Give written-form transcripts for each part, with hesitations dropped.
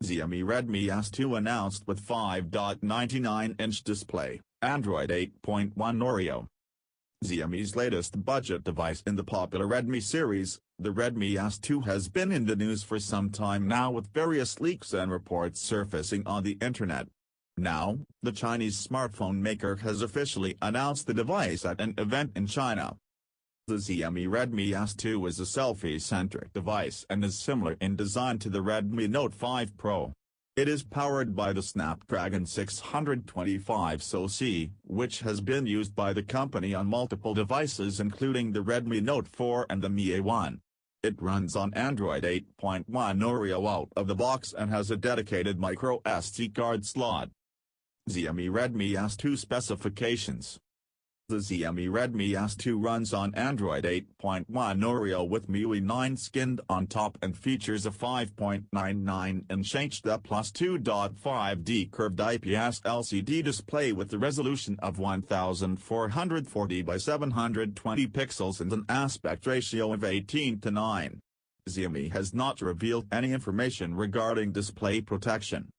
Xiaomi Redmi S2 announced with 5.99-inch display, Android 8.1 Oreo. Xiaomi's latest budget device in the popular Redmi series, the Redmi S2 has been in the news for some time now with various leaks and reports surfacing on the internet. Now, the Chinese smartphone maker has officially announced the device at an event in China. The Xiaomi Redmi S2 is a selfie-centric device and is similar in design to the Redmi Note 5 Pro. It is powered by the Snapdragon 625 SoC, which has been used by the company on multiple devices including the Redmi Note 4 and the Mi A1. It runs on Android 8.1 Oreo out of the box and has a dedicated microSD card slot. Xiaomi Redmi S2 specifications. The Xiaomi Redmi S2 runs on Android 8.1 Oreo with MIUI 9 skinned on top and features a 5.99-inch HD plus 2.5D curved IPS LCD display with a resolution of 1440 by 720 pixels and an aspect ratio of 18:9. Xiaomi has not revealed any information regarding display protection.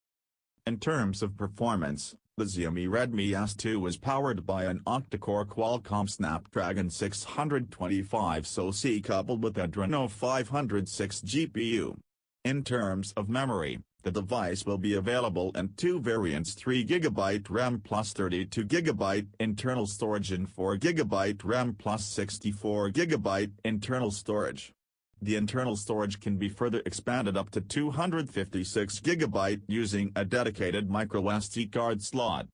In terms of performance, the Xiaomi Redmi S2 is powered by an octa-core Qualcomm Snapdragon 625 SoC coupled with Adreno 506 GPU. In terms of memory, the device will be available in two variants: 3GB RAM plus 32GB internal storage and 4GB RAM plus 64GB internal storage. The internal storage can be further expanded up to 256GB using a dedicated microSD card slot.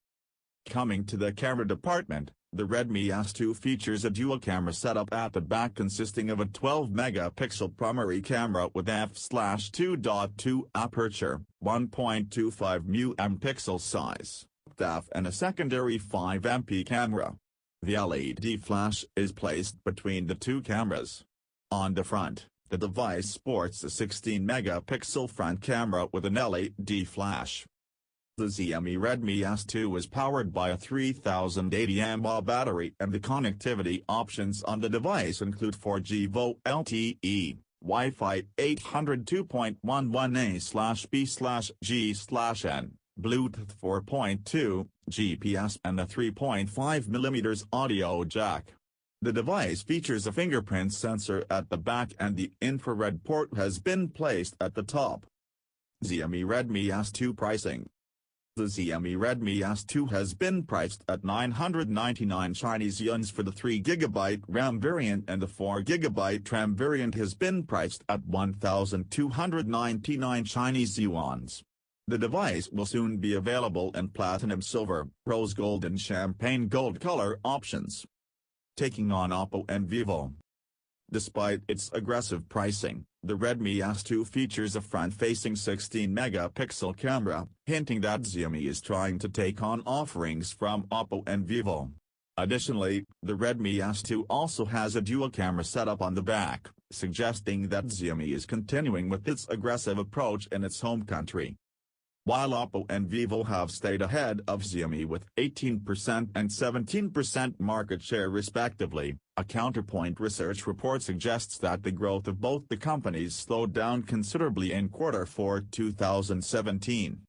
Coming to the camera department, the Redmi S2 features a dual camera setup at the back consisting of a 12-megapixel primary camera with f/2.2 aperture, 1.25 µm size, depth and a secondary 5MP camera. The LED flash is placed between the two cameras. On the front, the device sports a 16-megapixel front camera with an LED flash. The Xiaomi Redmi S2 is powered by a 3080 mAh battery and the connectivity options on the device include 4G VoLTE, Wi-Fi 802.11a/b/g/n, Bluetooth 4.2, GPS and a 3.5mm audio jack. The device features a fingerprint sensor at the back and the infrared port has been placed at the top. Xiaomi Redmi S2 pricing. The Xiaomi Redmi S2 has been priced at 999 Chinese yuans for the 3GB RAM variant and the 4GB RAM variant has been priced at 1,299 Chinese yuans. The device will soon be available in platinum silver, rose gold and champagne gold color options. Taking on Oppo and Vivo. Despite its aggressive pricing, the Redmi S2 features a front-facing 16-megapixel camera, hinting that Xiaomi is trying to take on offerings from Oppo and Vivo. Additionally, the Redmi S2 also has a dual-camera setup on the back, suggesting that Xiaomi is continuing with its aggressive approach in its home country. While Oppo and Vivo have stayed ahead of Xiaomi with 18% and 17% market share respectively, a Counterpoint research report suggests that the growth of both the companies slowed down considerably in Q4 2017.